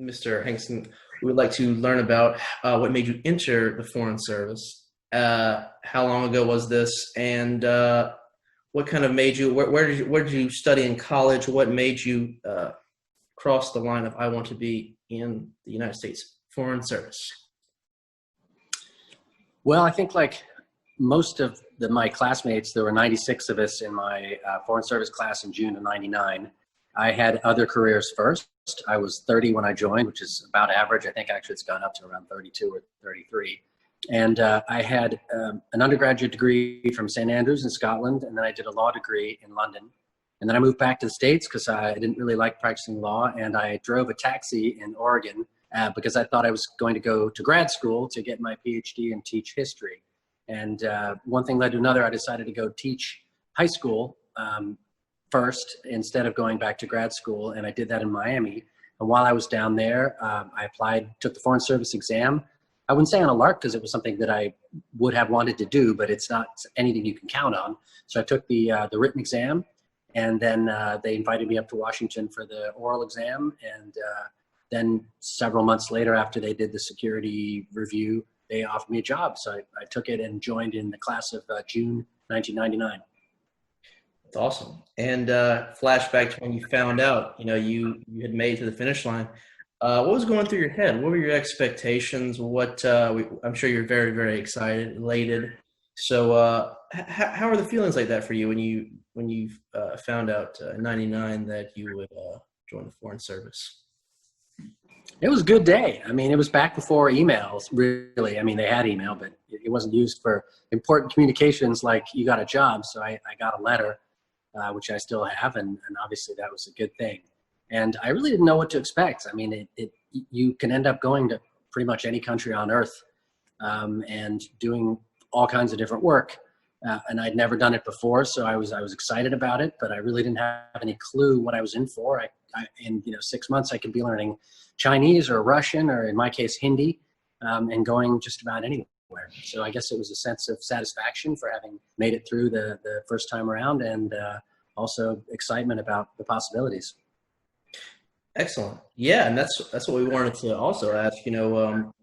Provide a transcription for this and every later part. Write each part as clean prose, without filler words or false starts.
Mr. Hankinson, we would like to learn about what made you enter the Foreign Service. How long ago was this, and what kind of made you? Where did you study in college? What made you cross the line of I want to be in the United States Foreign Service? Well, I think like most of my classmates, there were 96 of us in my Foreign Service class in June of '99. I had other careers first. I was 30 when I joined, which is about average. I think actually it's gone up to around 32 or 33. And I had an undergraduate degree from St. Andrews in Scotland, and then I did a law degree in London. And then I moved back to the States because I didn't really like practicing law, and I drove a taxi in Oregon because I thought I was going to go to grad school to get my PhD and teach history. And one thing led to another. I decided to go teach high school first instead of going back to grad school, and I did that in Miami. And while I was down there, I applied, took the Foreign Service exam. I wouldn't say on a lark because it was something that I would have wanted to do, but it's not anything you can count on. So I took the written exam, and then they invited me up to Washington for the oral exam. And then several months later, after they did the security review, they offered me a job. So I took it and joined in the class of June 1999. That's awesome. And flashback to when you found out, you had made it to the finish line. What was going through your head? What were your expectations? I'm sure you're very, very excited, elated. So how are the feelings like that for you when you found out in '99 that you would join the Foreign Service? It was a good day. I mean, it was back before emails, really. I mean, they had email, but it wasn't used for important communications like you got a job. So I got a letter, which I still have, and obviously that was a good thing. And I really didn't know what to expect. I mean, you can end up going to pretty much any country on earth and doing all kinds of different work. And I'd never done it before, so I was excited about it, but I really didn't have any clue what I was in for. In 6 months, I could be learning Chinese or Russian, or in my case, Hindi, and going just about anywhere. So I guess it was a sense of satisfaction for having made it through the first time around, and also excitement about the possibilities. Excellent. Yeah, and that's what we wanted to also ask.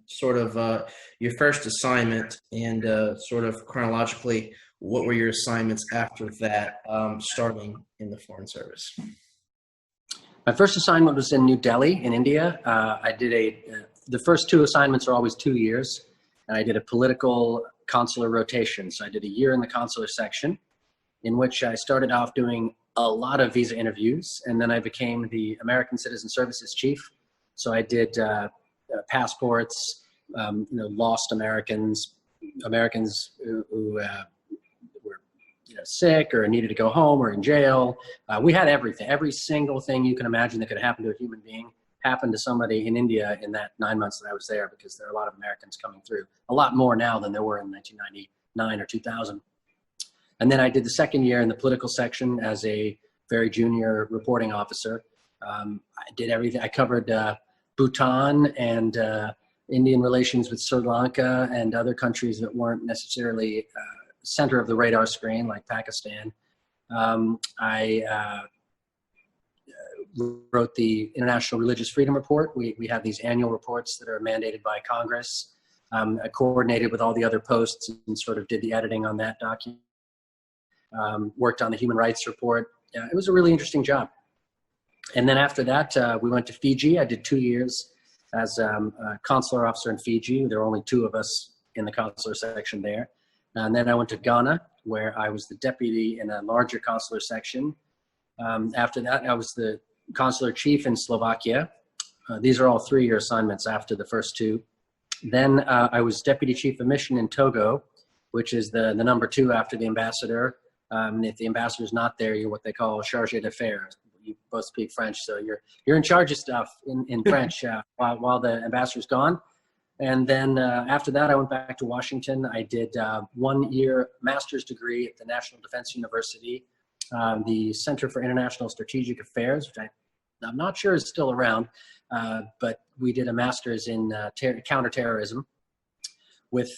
Sort of your first assignment, and sort of chronologically, what were your assignments after that, starting in the Foreign Service? My first assignment was in New Delhi in India. I did the first two assignments are always 2 years, and I did a political consular rotation. So I did a year in the consular section, in which I started off doing a lot of visa interviews, and then I became the American Citizen Services Chief. So I did passports, lost Americans who were sick or needed to go home or in jail. We had everything. Every single thing you can imagine that could happen to a human being happened to somebody in India in that 9 months that I was there, because there are a lot of Americans coming through. A lot more now than there were in 1999 or 2000. And then I did the second year in the political section as a very junior reporting officer. I did everything. I covered Bhutan and Indian relations with Sri Lanka and other countries that weren't necessarily center of the radar screen, like Pakistan. I wrote the International Religious Freedom Report. We have these annual reports that are mandated by Congress. I coordinated with all the other posts and sort of did the editing on that document. Worked on the human rights report. It was a really interesting job. And then after that, we went to Fiji. I did 2 years as a consular officer in Fiji. There were only two of us in the consular section there. And then I went to Ghana, where I was the deputy in a larger consular section. After that, I was the consular chief in Slovakia. These are all 3-year assignments after the first two. Then I was deputy chief of mission in Togo, which is the number 2 after the ambassador. If the ambassador's not there, you're what they call chargé d'affaires. You both speak French, so you're in charge of stuff in French while the ambassador's gone. And then after that, I went back to Washington. I did 1 year master's degree at the National Defense University, the Center for International Strategic Affairs, which I'm not sure is still around, but we did a master's in counterterrorism with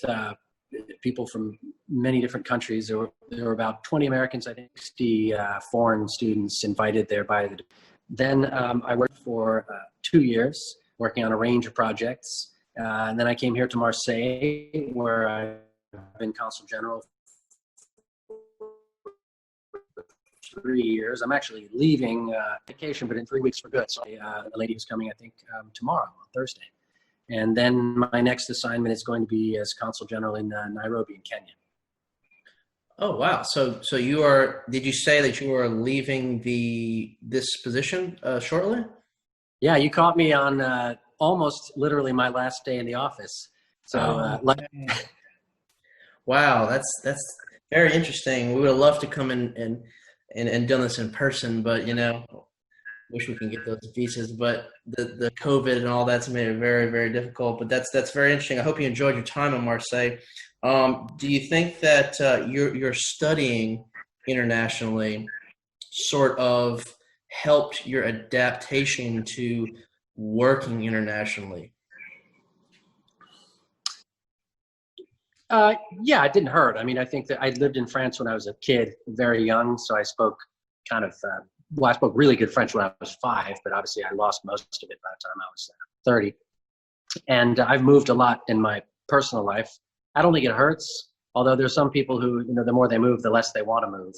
people from many different countries. There were about 20 Americans, I think, 60 foreign students invited there by the. Then I worked for 2 years working on a range of projects. And then I came here to Marseille, where I've been Consul General for 3 years. I'm actually leaving vacation, but in 3 weeks for good. So the lady is coming, I think, tomorrow, on Thursday. And then my next assignment is going to be as Consul General in Nairobi in Kenya. Oh wow! So you are? Did you say that you are leaving this position shortly? Yeah, you caught me on almost literally my last day in the office. So, wow, that's very interesting. We would have loved to come in and done this in person, but wish we can get those visas. But the COVID and all that's made it very, very difficult. But that's very interesting. I hope you enjoyed your time in Marseille. Do you think that you're studying internationally sort of helped your adaptation to working internationally? Yeah, it didn't hurt. I mean, I think that I lived in France when I was a kid, very young, so I spoke kind of, I spoke really good French when I was 5, but obviously I lost most of it by the time I was 30. And I've moved a lot in my personal life. I don't think it hurts, although there's some people who, the more they move, the less they want to move.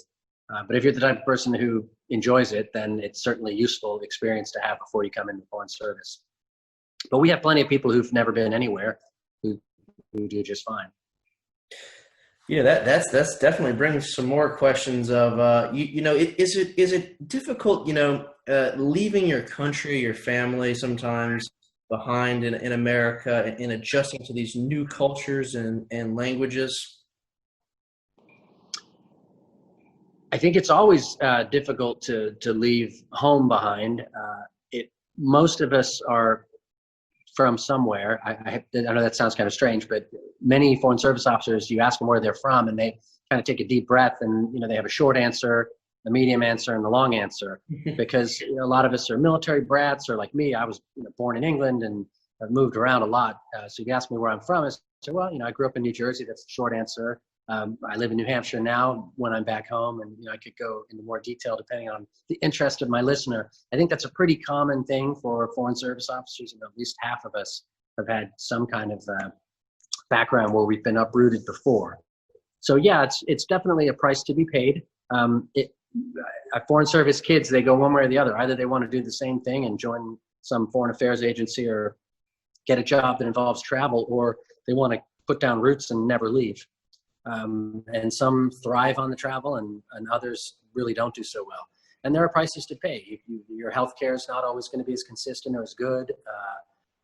But if you're the type of person who enjoys it, then it's certainly a useful experience to have before you come into foreign service. But we have plenty of people who've never been anywhere who do just fine. Yeah, that's definitely brings some more questions of is it difficult leaving your country, your family sometimes behind in America and adjusting to these new cultures and languages? I think it's always difficult to leave home behind. Most of us are from somewhere. I know that sounds kind of strange, but many foreign service officers, you ask them where they're from, and they kind of take a deep breath, and they have a short answer, the medium answer, and the long answer, because a lot of us are military brats, or like me, I was born in England and I've moved around a lot. So if you ask me where I'm from, I say, well, I grew up in New Jersey. That's the short answer. I live in New Hampshire now when I'm back home, and I could go into more detail depending on the interest of my listener. I think that's a pretty common thing for foreign service officers. At least half of us have had some kind of background where we've been uprooted before. So yeah, it's definitely a price to be paid. Foreign service kids, they go one way or the other. Either they want to do the same thing and join some foreign affairs agency or get a job that involves travel, or they want to put down roots and never leave. And some thrive on the travel, and others really don't do so well. And there are prices to pay. Your healthcare is not always going to be as consistent or as good.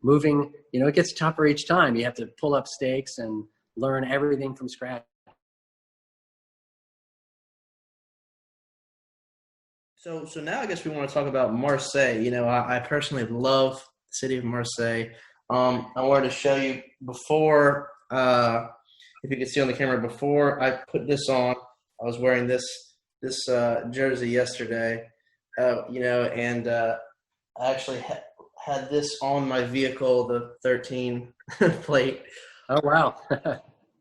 Moving, it gets tougher each time. You have to pull up stakes and learn everything from scratch. So now I guess we want to talk about Marseille. I personally love the city of Marseille. I wanted to show you before. If you can see on the camera, before I put this on, I was wearing this jersey yesterday, and I actually had this on my vehicle, the 13 plate. Oh, wow.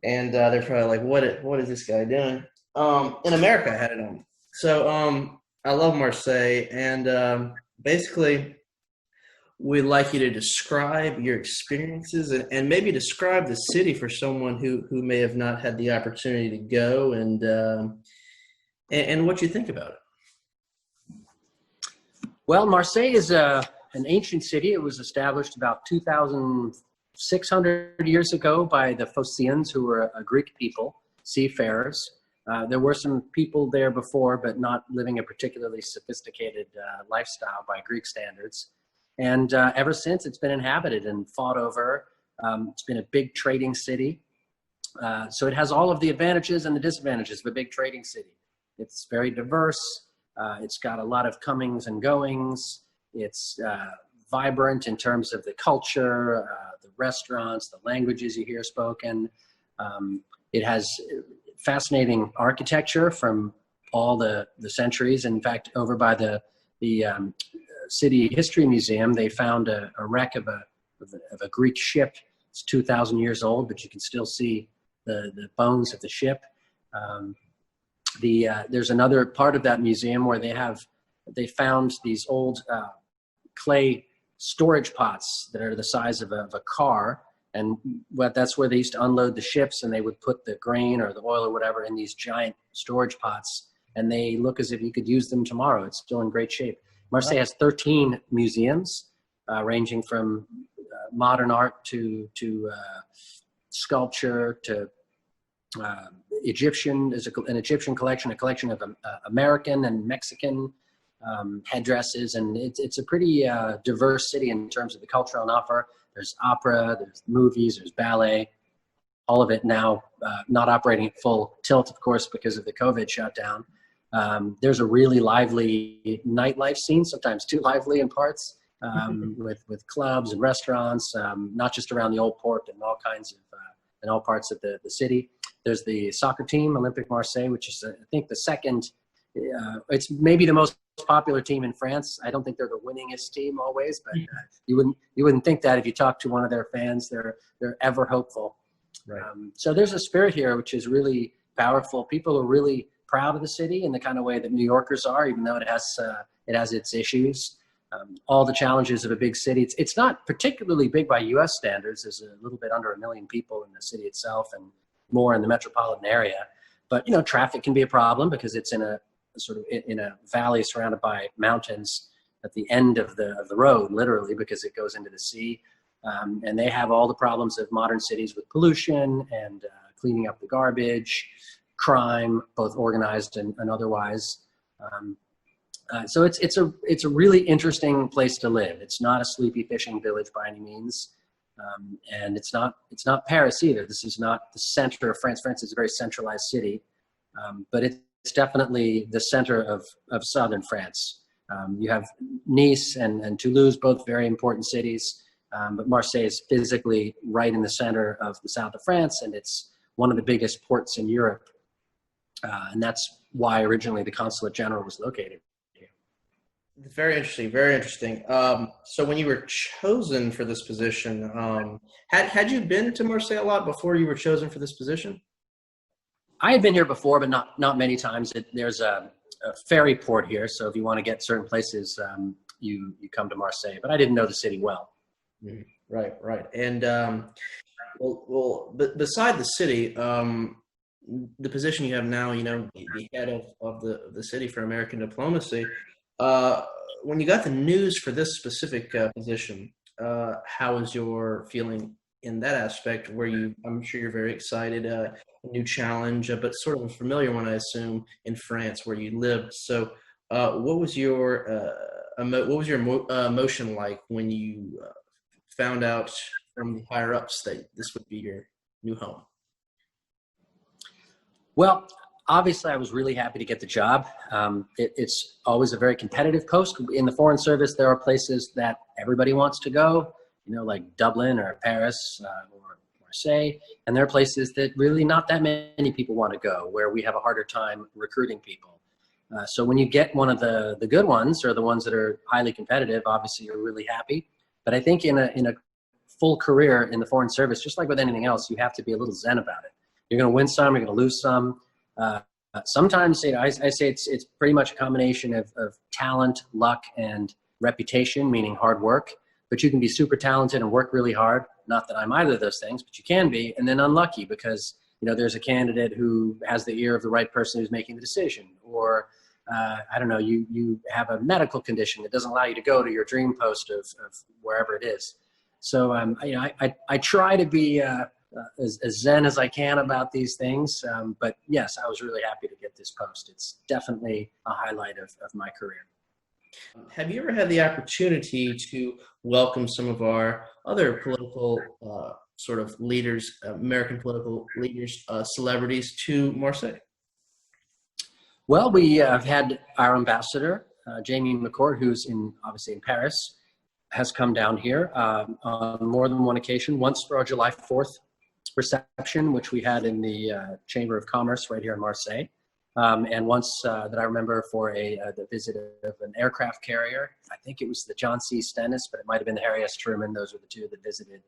And they're probably like, what is this guy doing? In America, I had it on. So I love Marseille, and basically, we'd like you to describe your experiences and maybe describe the city for someone who may have not had the opportunity to go, and what you think about it. Well, Marseille is an ancient city. It was established about 2,600 years ago by the Phocians, who were a Greek people, seafarers. There were some people there before, but not living a particularly sophisticated lifestyle by Greek standards. And ever since, it's been inhabited and fought over. It's been a big trading city. So it has all of the advantages and the disadvantages of a big trading city. It's very diverse. It's got a lot of comings and goings. It's vibrant in terms of the culture, the restaurants, the languages you hear spoken. It has fascinating architecture from all the centuries. In fact, over by the City History Museum, they found a wreck of a Greek ship. It's 2,000 years old, but you can still see the bones of the ship. There's another part of that museum where they found these old clay storage pots that are the size of a car. And that's where they used to unload the ships, and they would put the grain or the oil or whatever in these giant storage pots. And they look as if you could use them tomorrow. It's still in great shape. Marseille has 13 museums, ranging from modern art to sculpture to Egyptian. There's an Egyptian collection, a collection of American and Mexican headdresses, and it's a pretty diverse city in terms of the culture on offer. There's opera, there's movies, there's ballet, all of it now not operating at full tilt, of course, because of the COVID shutdown. There's a really lively nightlife scene, sometimes too lively in parts, with clubs and restaurants, not just around the old port and all kinds of, in all parts of the city. There's the soccer team, Olympique Marseille, which is, I think, the second, it's maybe the most popular team in France. I don't think they're the winningest team always, but you wouldn't think that if you talk to one of their fans. They're ever hopeful. Right. So there's a spirit here which is really powerful. People are really proud of the city in the kind of way that New Yorkers are, even though it has its issues. All the challenges of a big city. It's not particularly big by U.S. standards. There's a little bit under 1 million people in the city itself, and more in the metropolitan area. But traffic can be a problem because it's in a sort of in a valley surrounded by mountains at the end of the road, literally, because it goes into the sea. And they have all the problems of modern cities with pollution and cleaning up the garbage, crime, both organized and otherwise. So it's a really interesting place to live. It's not a sleepy fishing village by any means. And it's not Paris either. This is not the center of France. France is a very centralized city, but it's definitely the center of southern France. You have Nice and Toulouse, both very important cities, but Marseille is physically right in the center of the south of France, and it's one of the biggest ports in Europe. And that's why originally the Consulate General was located here. Very interesting. Very interesting. So when you were chosen for this position, had you been to Marseille a lot before you were chosen for this position? I had been here before, but not many times. There's a ferry port here, so if you want to get certain places, you come to Marseille. But I didn't know the city well. Right. And but beside the city, the position you have now, the head of the city for American diplomacy. When you got the news for this specific position, how was your feeling in that aspect? I'm sure you're very excited, a new challenge, but sort of a familiar one, I assume, in France where you lived. So, what was your emotion like when you found out from the higher ups that this would be your new home? Well, obviously, I was really happy to get the job. It's always a very competitive post. In the Foreign Service, there are places that everybody wants to go, like Dublin or Paris or Marseille. And there are places that really not that many people want to go, where we have a harder time recruiting people. So when you get one of the good ones, or the ones that are highly competitive, obviously you're really happy. But I think in a full career in the Foreign Service, just like with anything else, you have to be a little zen about it. You're going to win some, you're going to lose some. Sometimes I say it's pretty much a combination of talent, luck, and reputation, meaning hard work. But you can be super talented and work really hard. Not that I'm either of those things, but you can be, and then unlucky because there's a candidate who has the ear of the right person who's making the decision, or I don't know, you have a medical condition that doesn't allow you to go to your dream post of wherever it is. So I try to be as zen as I can about these things. But yes, I was really happy to get this post. It's definitely a highlight of my career. Have you ever had the opportunity to welcome some of our other political sort of leaders, American political leaders, celebrities to Marseille? Well, we have had our ambassador, Jamie McCord, who's obviously in Paris, has come down here on more than one occasion. Once for our July 4th reception, which we had in the Chamber of Commerce right here in Marseille. And once that I remember for the visit of an aircraft carrier. I think it was the John C. Stennis, but it might have been the Harry S. Truman. Those were the two that visited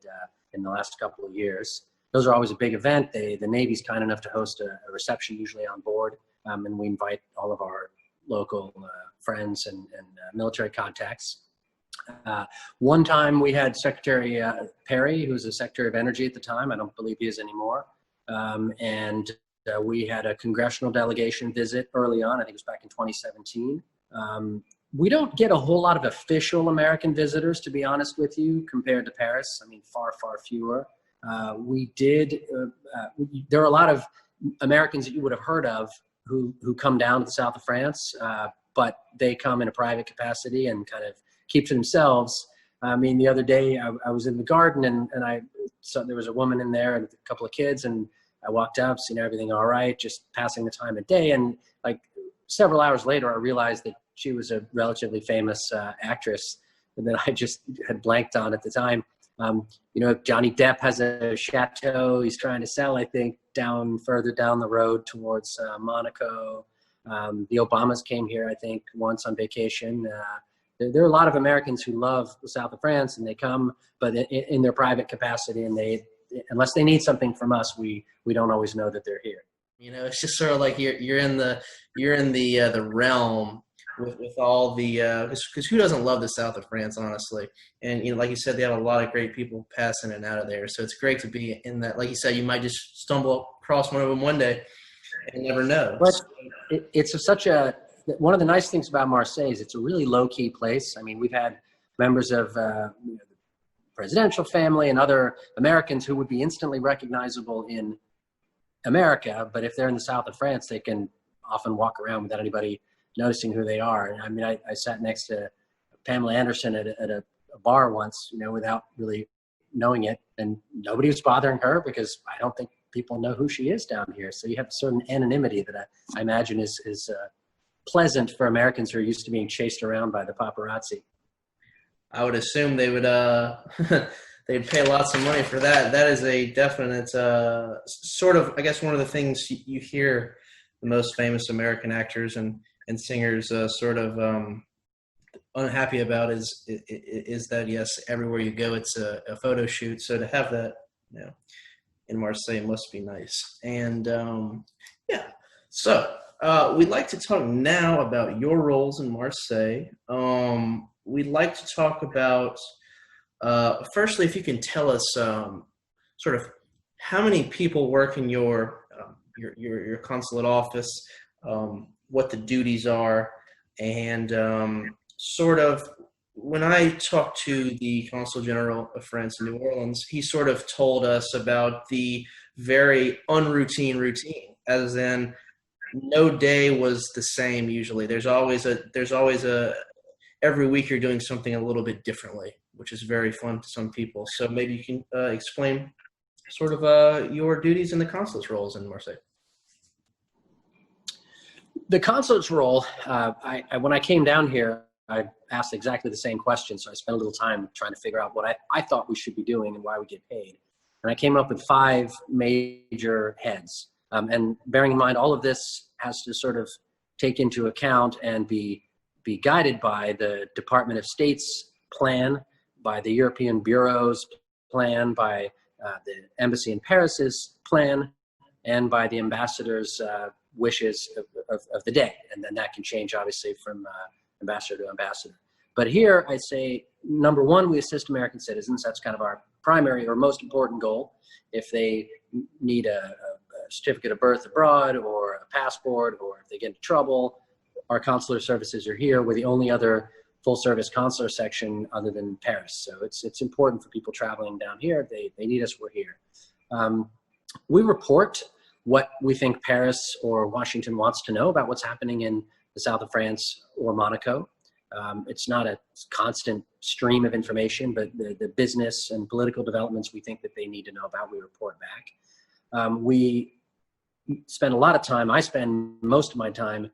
in the last couple of years. Those are always a big event. The Navy's kind enough to host a reception usually on board, and we invite all of our local friends and military contacts. One time we had Secretary Perry, who was the Secretary of Energy at the time. I don't believe he is anymore. And we had a congressional delegation visit early on. I think it was back in 2017. We don't get a whole lot of official American visitors, to be honest with you, compared to Paris. I mean, far, far fewer. There are a lot of Americans that you would have heard of who come down to the south of France, but they come in a private capacity and kind of keep to themselves. I mean, the other day I was in the garden and I saw there was a woman in there and a couple of kids, and I walked up, seen everything all right, just passing the time of day. And like several hours later, I realized that she was a relatively famous actress that I just had blanked on at the time. You know, Johnny Depp has a chateau he's trying to sell, I think, further down the road towards Monaco. The Obamas came here, I think, once on vacation. There are a lot of Americans who love the south of France, and they come, but in their private capacity, and unless they need something from us, we don't always know that they're here. You know, it's just sort of like you're in the realm with all the because who doesn't love the south of France, honestly? And you know, like you said, they have a lot of great people passing in and out of there, so it's great to be in that. Like you said, you might just stumble across one of them one day and never know. But one of the nice things about Marseille is it's a really low-key place. I mean, we've had members of the presidential family and other Americans who would be instantly recognizable in America, but if they're in the south of France, they can often walk around without anybody noticing who they are. And I mean, I sat next to Pamela Anderson at a bar once, you know, without really knowing it, and nobody was bothering her because I don't think people know who she is down here. So you have a certain anonymity that I imagine is pleasant for Americans who are used to being chased around by the paparazzi. I would assume they would they'd pay lots of money for that. That is a definite sort of, I guess, one of the things you hear the most famous American actors and singers sort of unhappy about is that, yes, everywhere you go it's a photo shoot. So to have that, you know, in Marseille must be nice. And yeah, so we'd like to talk now about your roles in Marseille. We'd like to talk about, firstly, if you can tell us sort of how many people work in your consulate office, what the duties are, and sort of when I talked to the Consul General of France in New Orleans, he sort of told us about the very unroutine routine, as in no day was the same usually. There's always a every week you're doing something a little bit differently, which is very fun to some people. So maybe you can explain sort of your duties and the consulate's roles in Marseille. The consulate's role, when I came down here, I asked exactly the same question. So I spent a little time trying to figure out what I thought we should be doing and why we get paid. And I came up with 5 major heads. And bearing in mind, all of this has to sort of take into account and be guided by the Department of State's plan, by the European Bureau's plan, by the Embassy in Paris's plan, and by the ambassador's wishes of the day. And then that can change, obviously, from ambassador to ambassador. But here I say, number one, we assist American citizens. That's kind of our primary or most important goal. If they need a certificate of birth abroad or a passport, or if they get into trouble, our consular services are here. We're the only other full-service consular section other than Paris. So it's important for people traveling down here. They need us, we're here. We report what we think Paris or Washington wants to know about what's happening in the south of France or Monaco. It's not a constant stream of information, but the business and political developments we think that they need to know about, we report back. We spend a lot of time, I spend most of my time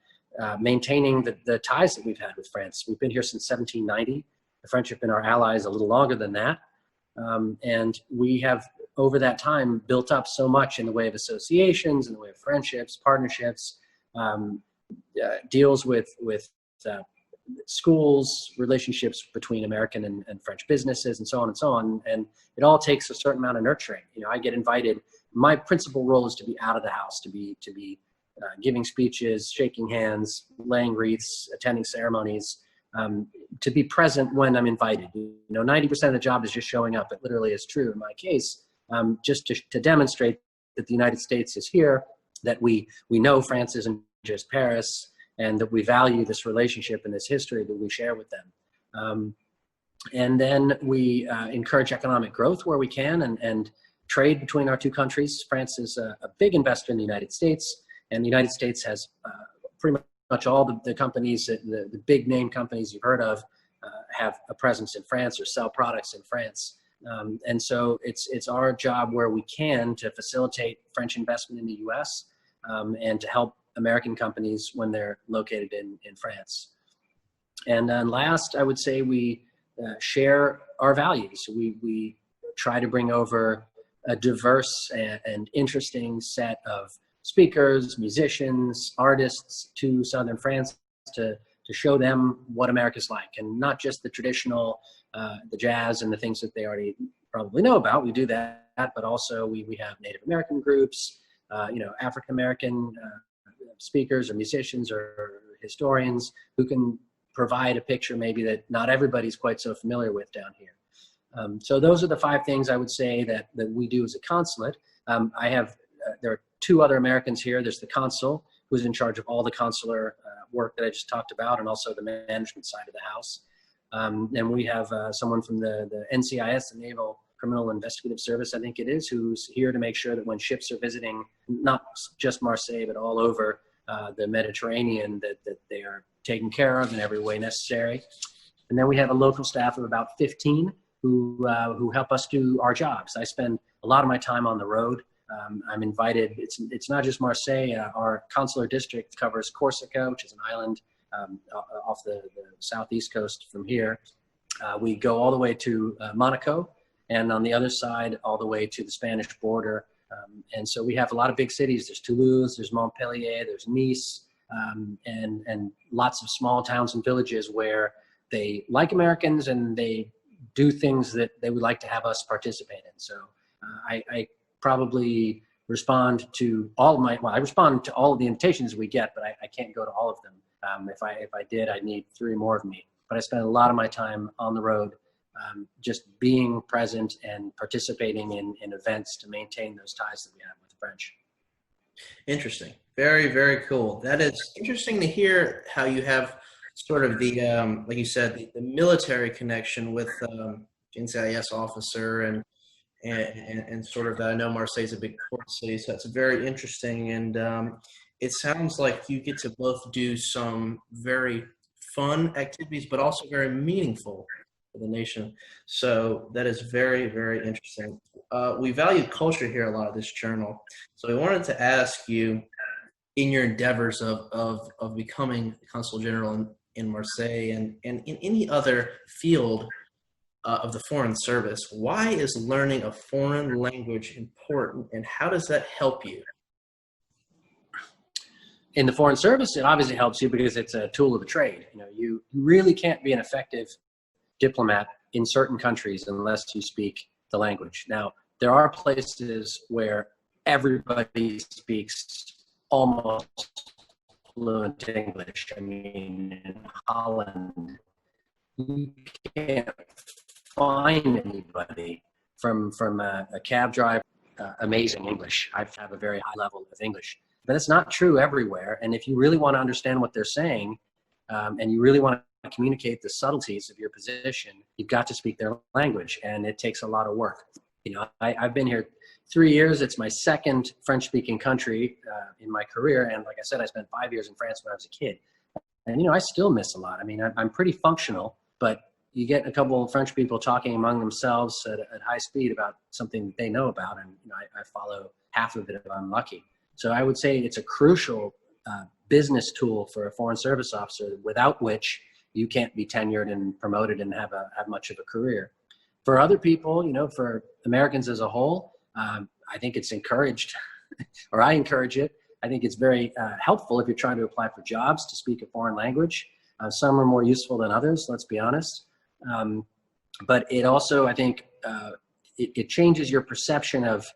maintaining the ties that we've had with France. We've been here since 1790. The French have been our allies a little longer than that. And we have, over that time, built up so much in the way of associations, in the way of friendships, partnerships, deals with schools, relationships between American and French businesses, and so on and so on. And it all takes a certain amount of nurturing. You know, I get invited. My principal role is to be out of the house, to be giving speeches, shaking hands, laying wreaths, attending ceremonies, to be present when I'm invited. 90% of the job is just showing up. It literally is true in my case, just to demonstrate that the United States is here, that we know France isn't just Paris, and that we value this relationship and this history that we share with them. And then we encourage economic growth where we can, and trade between our two countries. France is a big investor in the United States, and the United States has pretty much all the companies, the big name companies you've heard of, have a presence in France or sell products in France. And so it's our job where we can to facilitate French investment in the US, and to help American companies when they're located in France. And then last, I would say we share our values. We try to bring over a diverse and interesting set of speakers, musicians, artists to Southern France to show them what America's like, and not just the traditional, the jazz and the things that they already probably know about. We do that, but also we have Native American groups, African American speakers or musicians or historians who can provide a picture maybe that not everybody's quite so familiar with down here. So those are the 5 things I would say that we do as a consulate. There are 2 other Americans here. There's the consul, who's in charge of all the consular work that I just talked about, and also the management side of the house. And we have someone from the NCIS, the Naval Criminal Investigative Service, I think it is, who's here to make sure that when ships are visiting, not just Marseille, but all over the Mediterranean, that they are taken care of in every way necessary. And then we have a local staff of about 15 who help us do our jobs. I spend a lot of my time on the road. I'm invited. It's not just Marseille. Our consular district covers Corsica, which is an island off the southeast coast from here. We go all the way to Monaco, and on the other side, all the way to the Spanish border. And so we have a lot of big cities. There's Toulouse, there's Montpellier, there's Nice, and lots of small towns and villages where they like Americans and they do things that they would like to have us participate in. So I probably respond to I respond to all of the invitations we get, but I can't go to all of them. If I did, I'd need 3 more of me. But I spend a lot of my time on the road, just being present and participating in events to maintain those ties that we have with the French. Interesting. Very, very cool. That is interesting to hear how you have sort of the, like you said, the military connection with NCIS officer and sort of that. I know Marseille is a big port city, so that's very interesting. And it sounds like you get to both do some very fun activities, but also very meaningful for the nation. So that is very, very interesting. We value culture here a lot at this journal. So we wanted to ask you, in your endeavors of becoming Consul General in Marseille and in any other field of the Foreign Service, why is learning a foreign language important, and how does that help you? In the Foreign Service, it obviously helps you because it's a tool of the trade. You really can't be an effective diplomat in certain countries unless you speak the language. Now, there are places where everybody speaks almost fluent English. I mean, in Holland, you can't find anybody from a cab driver, amazing English. I have a very high level of English. But it's not true everywhere. And if you really want to understand what they're saying, and you really want to communicate the subtleties of your position, you've got to speak their language, and it takes a lot of work. I've been here 3 years. It's my second French-speaking country in my career, and like I said, I spent 5 years in France when I was a kid. And I still miss a lot. I mean, I'm pretty functional, but you get a couple of French people talking among themselves at high speed about something they know about, and I follow half of it if I'm lucky. So I would say it's a crucial business tool for a Foreign Service officer, without which you can't be tenured and promoted and have much of a career. For other people, for Americans as a whole, I think it's encouraged, or I encourage it. I think it's very helpful if you're trying to apply for jobs to speak a foreign language. Some are more useful than others, let's be honest. But it also, I think, it changes your perception of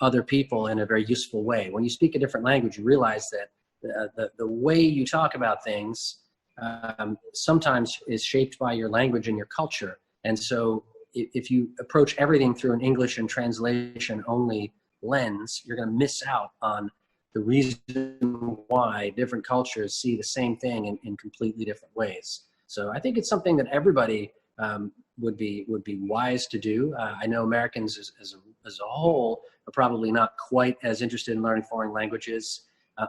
other people in a very useful way. When you speak a different language, you realize that the way you talk about things sometimes is shaped by your language and your culture. And so if you approach everything through an English and translation only lens, you're going to miss out on the reason why different cultures see the same thing in completely different ways. So I think it's something that everybody would be wise to do. I know Americans as a whole are probably not quite as interested in learning foreign languages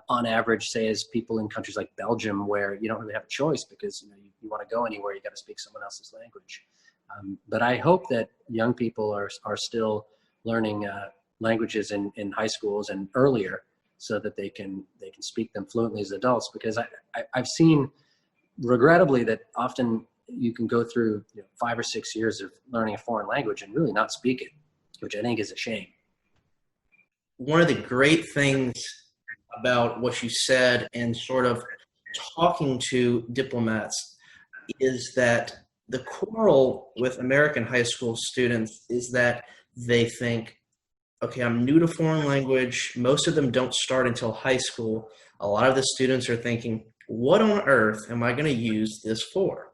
on average, say, as people in countries like Belgium, where you don't really have a choice because you want to go anywhere, you got to speak someone else's language. But I hope that young people are still learning languages in high schools and earlier, so that they can speak them fluently as adults. Because I've seen, regrettably, that often you can go through 5 or 6 years of learning a foreign language and really not speak it, which I think is a shame. One of the great things about what you said and sort of talking to diplomats is that the quarrel with American high school students is that they think, okay, I'm new to foreign language. Most of them don't start until high school. A lot of the students are thinking, what on earth am I going to use this for?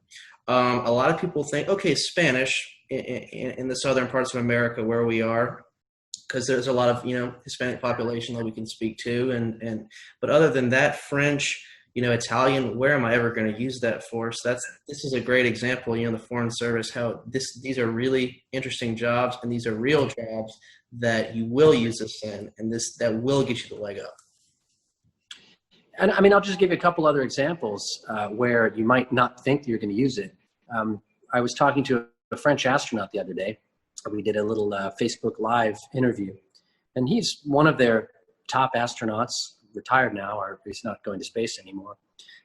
A lot of people think, okay, Spanish in the southern parts of America where we are, because there's a lot of Hispanic population that we can speak to, but other than that, French, Italian, where am I ever going to use that for? So this is a great example, the Foreign Service, how these are really interesting jobs, and these are real jobs that you will use this in, and that will get you the leg up. And I mean, I'll just give you a couple other examples where you might not think you're going to use it. I was talking to a French astronaut the other day. We did a little Facebook Live interview, and he's one of their top astronauts, retired now, or he's not going to space anymore.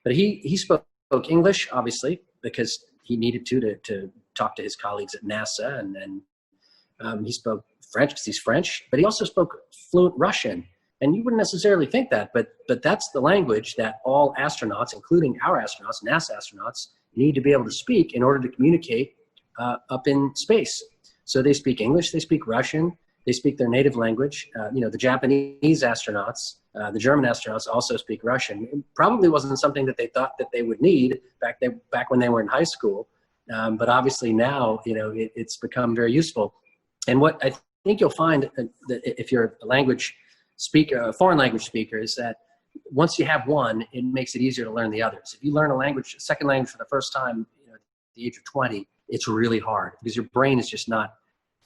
But he spoke English, obviously, because he needed to talk to his colleagues at NASA, and then he spoke French because he's French, but he also spoke fluent Russian. And you wouldn't necessarily think that, but that's the language that all astronauts, including our astronauts, NASA astronauts, need to be able to speak in order to communicate up in space. So they speak English, they speak Russian, they speak their native language. The Japanese astronauts, the German astronauts also speak Russian. It probably wasn't something that they thought that they would need back when they were in high school. But obviously now, it's become very useful. And what I think you'll find that if you're a foreign language speaker, is that once you have one, it makes it easier to learn the others. If you learn a second language for the first time at the age of 20, it's really hard because your brain is just not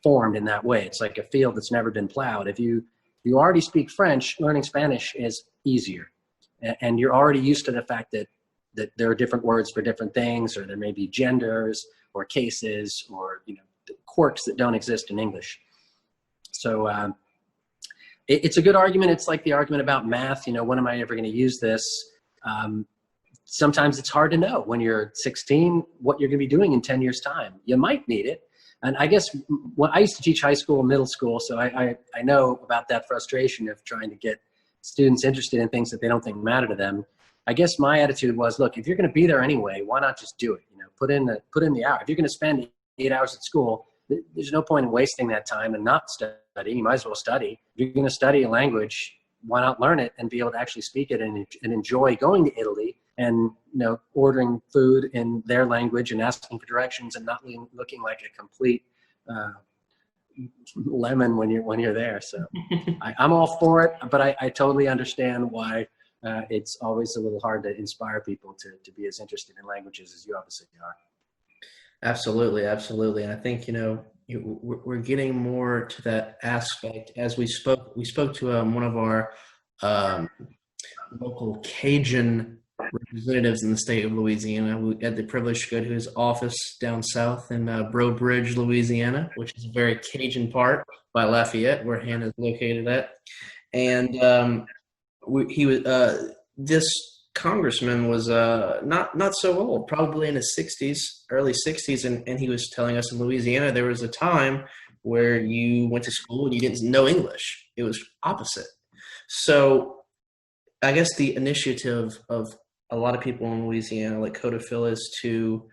formed in that way. It's like a field that's never been plowed. If you already speak French, learning Spanish is easier. And you're already used to the fact that there are different words for different things, or there may be genders or cases or quirks that don't exist in English. So it's a good argument. It's like the argument about math. When am I ever going to use this? Sometimes it's hard to know when you're 16 what you're going to be doing in 10 years' time. You might need it. And I guess I used to teach high school and middle school, so I know about that frustration of trying to get students interested in things that they don't think matter to them. I guess my attitude was, look, if you're going to be there anyway, why not just do it? Put in the hour. If you're going to spend 8 hours at school, there's no point in wasting that time and not studying. You might as well study. If you're going to study a language, why not learn it and be able to actually speak it and enjoy going to Italy and ordering food in their language and asking for directions and not looking like a complete lemon when you're there. So I'm all for it, but I totally understand why it's always a little hard to inspire people to be as interested in languages as you obviously are. Absolutely, absolutely. And I think, we're getting more to that aspect. As we spoke to one of our local Cajun representatives in the state of Louisiana. We had the privilege to go to his office down south in Breaux Bridge, Louisiana, which is a very Cajun part by Lafayette, where Hannah is located at. And this congressman was not so old, probably in his 60s, early 60s, and he was telling us in Louisiana there was a time where you went to school and you didn't know English. It was opposite. So I guess the initiative of a lot of people in Louisiana, like Codafil, is to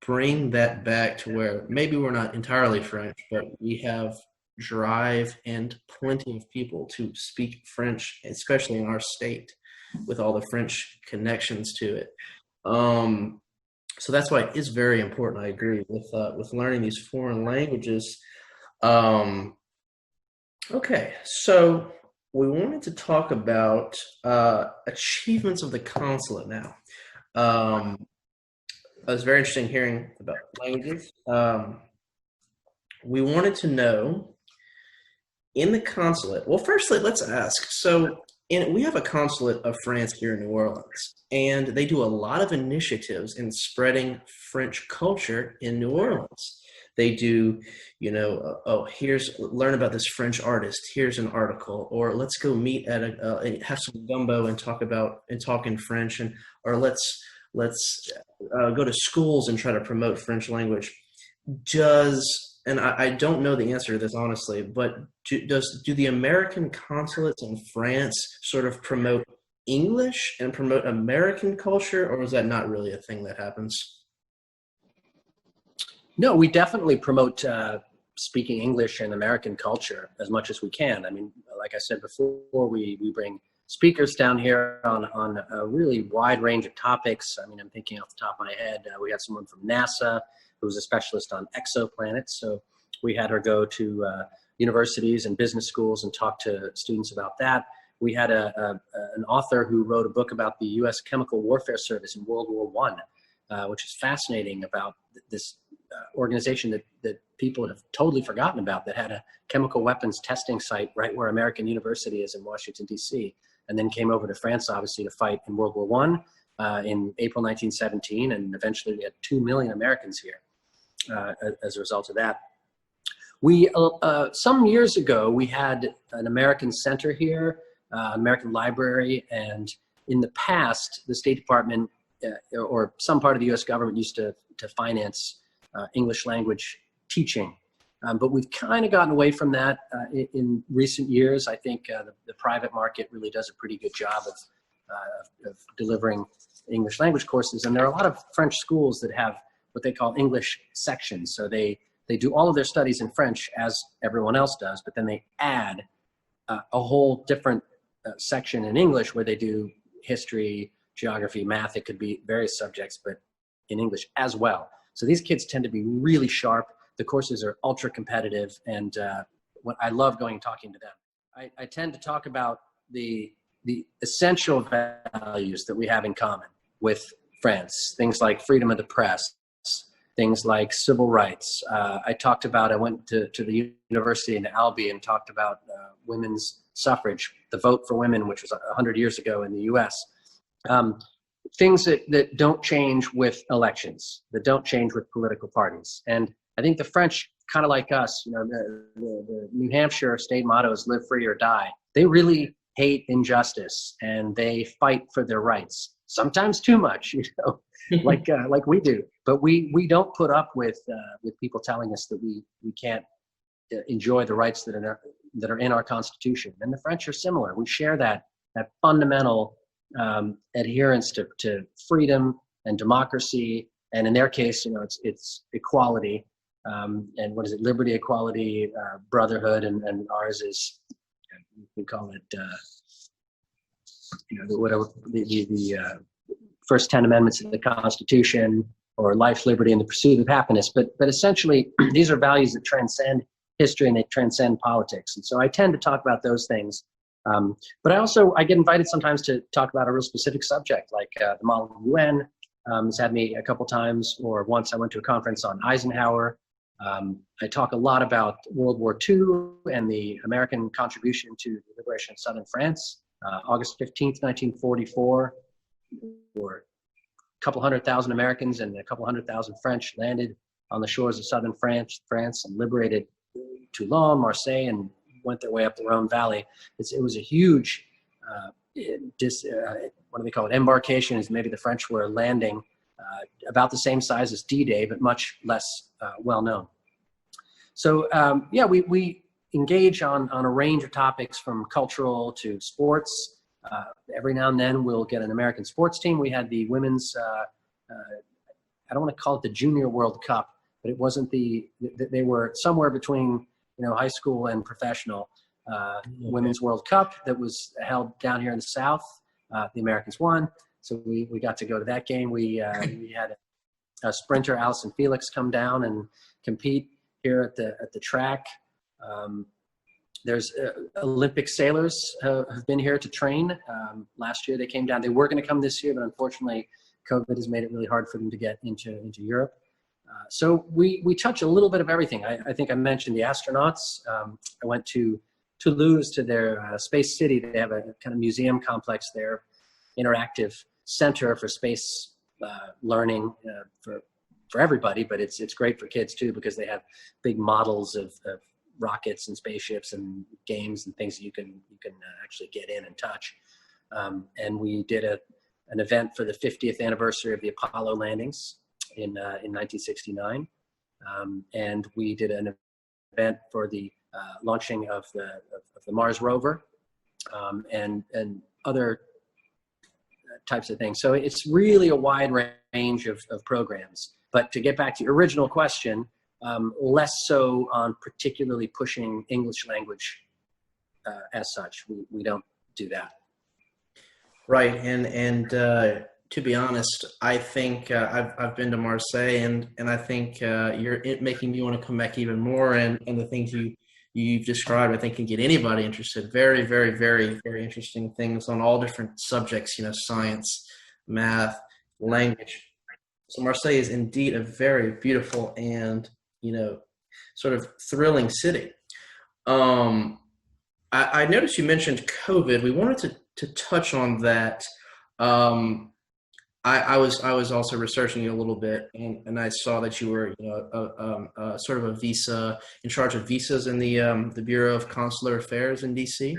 bring that back to where maybe we're not entirely French, but we have drive and plenty of people to speak French, especially in our state, with all the French connections to it. So that's why it is very important. I agree with learning these foreign languages. Um, okay, so we wanted to talk about achievements of the consulate now. It was very interesting hearing about languages. We wanted to know in the consulate. Well, firstly, let's ask. So, we have a consulate of France here in New Orleans, and they do a lot of initiatives in spreading French culture in New Orleans. They do, oh, here's learn about this French artist. Here's an article, or let's go meet at and have some gumbo and talk in French, or let's go to schools and try to promote French language. And I don't know the answer to this honestly, but do the American consulates in France sort of promote English and promote American culture, or is that not really a thing that happens? No, we definitely promote speaking English and American culture as much as we can. I mean, like I said before, we bring speakers down here on a really wide range of topics. I mean, I'm thinking off the top of my head, we had someone from NASA who was a specialist on exoplanets. So we had her go to universities and business schools and talk to students about that. We had an author who wrote a book about the U.S. Chemical Warfare Service in World War I, which is fascinating about this organization that people have totally forgotten about, that had a chemical weapons testing site right where American University is in Washington, D.C., and then came over to France, obviously, to fight in World War I in April 1917, and eventually we had 2 million Americans here as a result of that. We, some years ago, we had an American Center here, American Library, and in the past, the State Department or some part of the U.S. government used to finance English language teaching. But we've kind of gotten away from that in recent years. I think the private market really does a pretty good job of delivering English language courses. And there are a lot of French schools that have what they call English sections. So they do all of their studies in French as everyone else does, but then they add a whole different section in English where they do history, geography, math. It could be various subjects, but in English as well. So these kids tend to be really sharp. The courses are ultra competitive, and I love going and talking to them. I tend to talk about the essential values that we have in common with France, things like freedom of the press, things like civil rights. I went to the university in Albi and talked about women's suffrage, the vote for women, which was 100 years ago in the US. Things that don't change with elections, that don't change with political parties. And I think the French, kind of like us, the New Hampshire state motto is live free or die. They really hate injustice and they fight for their rights. Sometimes too much, like we do. But we don't put up with people telling us that we can't enjoy the rights that are in our Constitution. And the French are similar. We share that fundamental adherence to freedom and democracy, and in their case, it's equality, and what is it? Liberty, equality, brotherhood, and ours is, we call it, whatever the first 10 amendments of the Constitution, or life, liberty, and the pursuit of happiness. But essentially, these are values that transcend history and they transcend politics. And so I tend to talk about those things. But I get invited sometimes to talk about a real specific subject, like the model of the UN has had me a couple times, or once I went to a conference on Eisenhower. I talk a lot about World War II and the American contribution to the liberation of southern France. August 15th, 1944, where a couple 100,000 Americans and a couple 100,000 French landed on the shores of southern France and liberated Toulon, Marseille, and went their way up the Rhone Valley. It was a huge, what do they call it? Embarkation is maybe the French were landing, about the same size as D-Day, but much less well known. So we engage on a range of topics, from cultural to sports. Every now and then we'll get an American sports team. We had the women's, I don't want to call it the Junior World Cup, but it wasn't they were somewhere between high school and professional. Women's World Cup that was held down here in the South. The Americans won. So we got to go to that game. We had a sprinter, Allison Felix, come down and compete here at the track. There's Olympic sailors have been here to train. Last year they came down. They were going to come this year, but unfortunately COVID has made it really hard for them to get into Europe. So we touch a little bit of everything. I think I mentioned the astronauts. I went to Toulouse to their space city. They have a kind of museum complex there, interactive center for space learning for everybody, but it's great for kids too, because they have big models of rockets and spaceships and games and things that you can actually get in and touch. And we did an event for the 50th anniversary of the Apollo landings in 1969. And we did an event for the launching of the Mars rover, and other types of things. So it's really a wide range of programs. But to get back to your original question, less so on particularly pushing English language as such. We don't do that. Right, and to be honest, I think I've been to Marseille, and I think you're making me want to come back even more. And the things you've described, I think, can get anybody interested. Very, very, very, very interesting things on all different subjects. Science, math, language. So Marseille is indeed a very beautiful and sort of thrilling city. I noticed you mentioned COVID. We wanted to touch on that. I was also researching you a little bit, and I saw that you were sort of a visa in charge of visas in the Bureau of Consular Affairs in DC.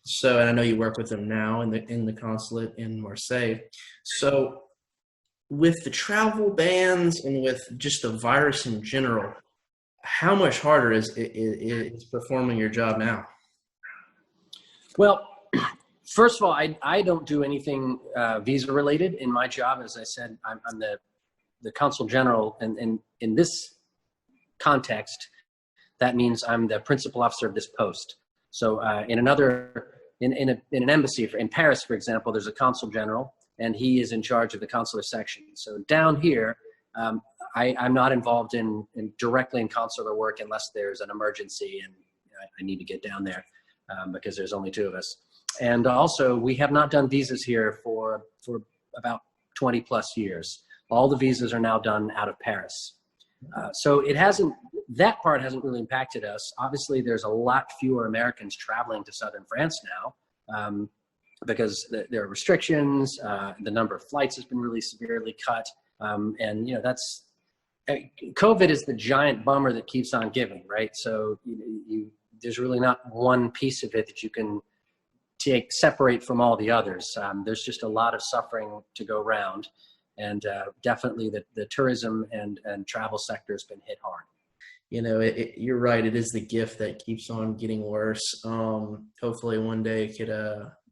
So, and I know you work with them now in the consulate in Marseille. So, with the travel bans and with just the virus in general, how much harder is performing your job now? Well, first of all, I don't do anything visa related in my job. As I said, I'm the consul general, and in this context, that means I'm the principal officer of this post. So in an embassy in Paris, for example, there's a consul general, and he is in charge of the consular section. So down here, I'm not involved in directly in consular work unless there's an emergency and I need to get down there because there's only two of us. And also, we have not done visas here for about 20 plus years. All the visas are now done out of Paris. So that part hasn't really impacted us. Obviously, there's a lot fewer Americans traveling to southern France now because there are restrictions. The number of flights has been really severely cut. And COVID is the giant bummer that keeps on giving, right? So there's really not one piece of it that you can separate from all the others. There's just a lot of suffering to go around, and definitely the tourism and travel sector has been hit hard. You're right. It is the gift that keeps on getting worse. Hopefully one day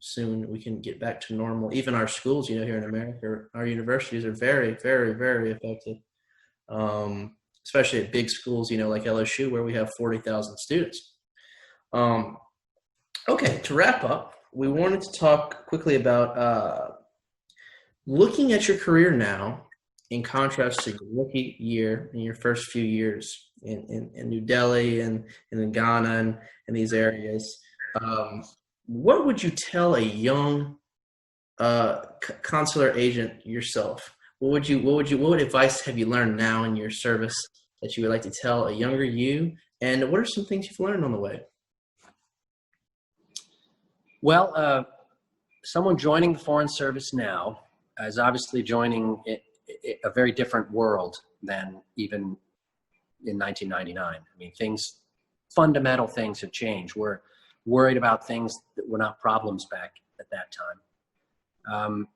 soon we can get back to normal. Even our schools, here in America, our universities are very, very, very affected. Especially at big schools, like LSU, where we have 40,000 students. Okay, to wrap up, we wanted to talk quickly about looking at your career now in contrast to your rookie year in your first few years in New Delhi and in Ghana and these areas. What would you tell a young consular agent yourself? What advice have you learned now in your service that you would like to tell a younger you? And what are some things you've learned on the way? Well, someone joining the Foreign Service now is obviously joining a very different world than even in 1999. I mean, fundamental things have changed. We're worried about things that were not problems back at that time.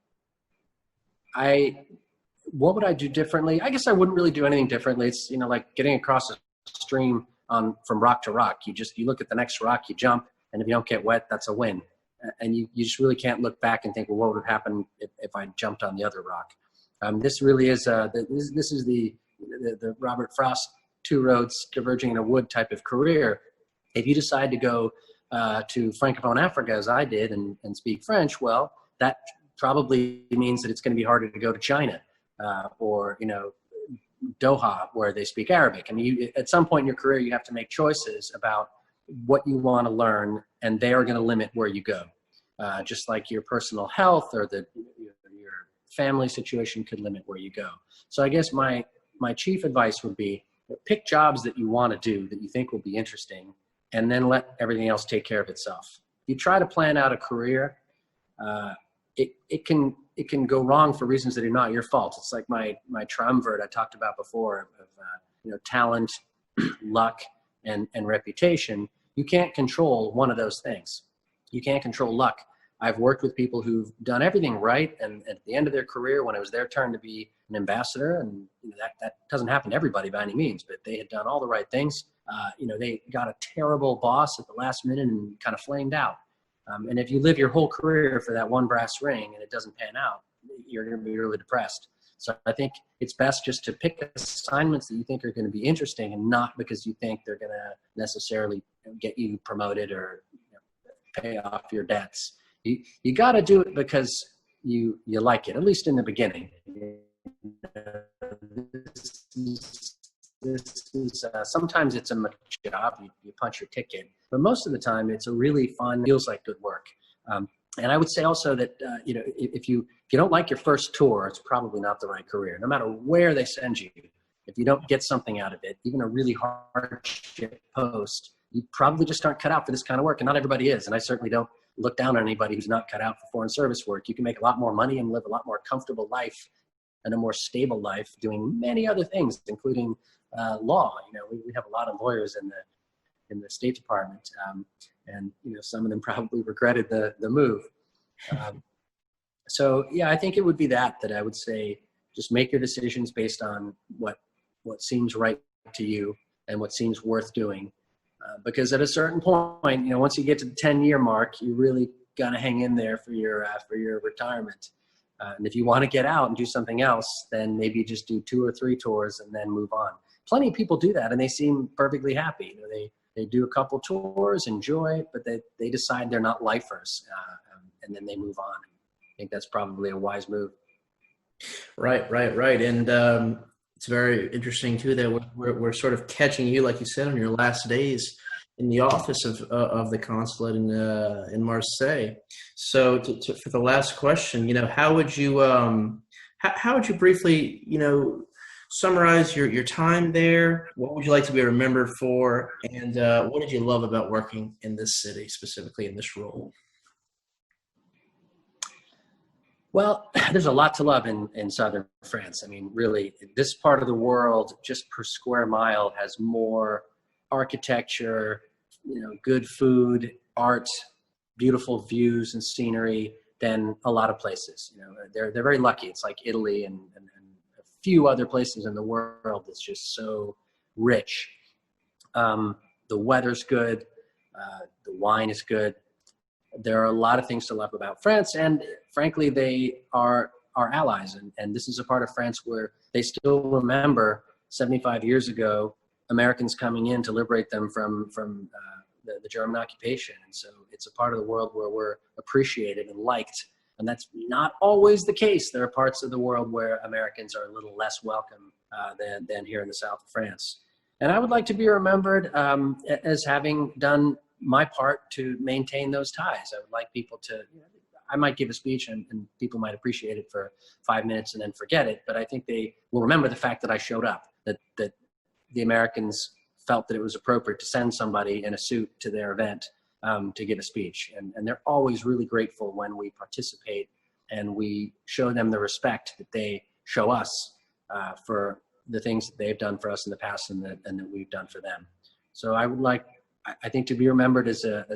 What would I do differently? I guess I wouldn't really do anything differently. It's, like getting across a stream from rock to rock. You look at the next rock, you jump, and if you don't get wet, that's a win. And you just really can't look back and think, well, what would have happened if I jumped on the other rock? This really is this is the Robert Frost two roads diverging in a wood type of career. If you decide to go to Francophone Africa, as I did, and speak French, well, that probably means that it's going to be harder to go to China or, you know, Doha, where they speak Arabic. I mean, at some point in your career, you have to make choices about what you want to learn, and they are going to limit where you go. Just like your personal health or your family situation could limit where you go. So I guess my chief advice would be pick jobs that you want to do that you think will be interesting, and then let everything else take care of itself. If you try to plan out a career, it can go wrong for reasons that are not your fault. It's like my triumvirate I talked about before of you know, talent, luck, and reputation. You can't control one of those things. You can't control luck. I've worked with people who've done everything right, and at the end of their career, when it was their turn to be an ambassador, and you know, that doesn't happen to everybody by any means, but they had done all the right things. You know, they got a terrible boss at the last minute and kind of flamed out. And if you live your whole career for that one brass ring and it doesn't pan out, you're going to be really depressed. So I think it's best just to pick assignments that you think are going to be interesting, and not because you think they're going to necessarily get you promoted or, you know, pay off your debts. You got to do it because you like it, at least in the beginning. This is sometimes it's a job, you punch your ticket, but most of the time it's a really fun, feels like good work. And I would say also that you know, if you don't like your first tour, it's probably not the right career. No matter where they send you, if you don't get something out of it, even a really hardship post, you probably just aren't cut out for this kind of work. And not everybody is, and I certainly don't look down on anybody who's not cut out for foreign service work. You can make a lot more money and live a lot more comfortable life and a more stable life doing many other things, including law. You know, we have a lot of lawyers in the State Department, and you know, some of them probably regretted the move. So yeah, I think it would be that I would say, just make your decisions based on what seems right to you and what seems worth doing. Because at a certain point, you know, once you get to the 10-year mark, you really got to hang in there for your retirement. And if you want to get out and do something else, then maybe just do 2 or 3 tours and then move on. Plenty of people do that, and they seem perfectly happy. You know, they do a couple tours, enjoy it, but they decide they're not lifers, and then they move on. I think that's probably a wise move. Right. And it's very interesting too that we're sort of catching you, like you said, on your last days in the office of the consulate in Marseille. So for the last question, you know, how would you briefly, you know, summarize your time there? What would you like to be remembered for? And what did you love about working in this city, specifically in this role? Well, there's a lot to love in southern France. I mean, really, this part of the world, just per square mile, has more architecture, you know, good food, art, beautiful views and scenery than a lot of places. You know, they're very lucky. It's like Italy and a few other places in the world that's just so rich. The weather's good. The wine is good. There are a lot of things to love about France, and frankly, they are our allies. And this is a part of France where they still remember 75 years ago, Americans coming in to liberate them from the German occupation. And so it's a part of the world where we're appreciated and liked. And that's not always the case. There are parts of the world where Americans are a little less welcome than here in the south of France. And I would like to be remembered as having done my part to maintain those ties. I would like people to, you know, I might give a speech and people might appreciate it for 5 minutes and then forget it, but I think they will remember the fact that I showed up, that the Americans felt that it was appropriate to send somebody in a suit to their event to give a speech. And they're always really grateful when we participate and we show them the respect that they show us for the things that they've done for us in the past and that we've done for them. So I would like, I think, to be remembered as a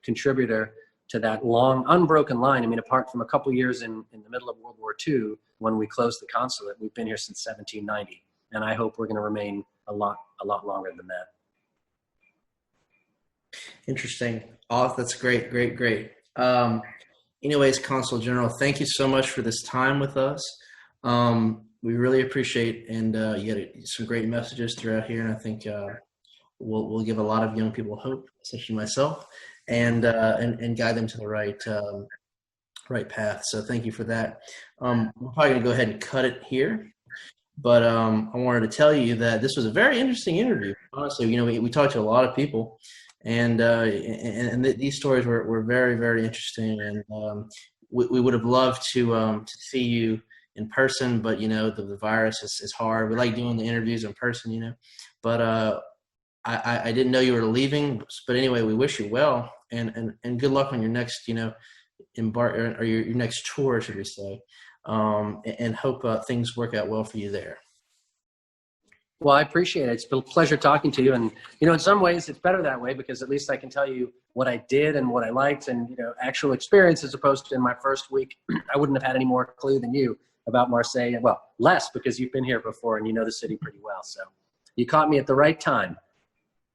contributor to that long, unbroken line. I mean, apart from a couple years in the middle of World War II, when we closed the consulate, we've been here since 1790. And I hope we're going to remain a lot longer than that. Interesting. Oh, that's great. Anyways, Consul General, thank you so much for this time with us. We really appreciate, and you had some great messages throughout here, and I think we'll give a lot of young people hope, especially myself, and guide them to the right right path. So thank you for that. We're probably gonna go ahead and cut it here. But I wanted to tell you that this was a very interesting interview. Honestly, we talked to a lot of people, and these stories were very, very interesting. And we would have loved to see you in person, but the virus is hard. We like doing the interviews in person, But I didn't know you were leaving. But anyway, we wish you well, and good luck on your next embark or your next tour, should we say? And hope things work out well for you there. Well, I appreciate it. It's been a pleasure talking to you. And, in some ways it's better that way because at least I can tell you what I did and what I liked and, actual experience as opposed to in my first week. I wouldn't have had any more clue than you about Marseille. Well, less because you've been here before and you know the city pretty well. So you caught me at the right time.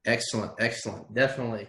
Excellent. Excellent. Definitely.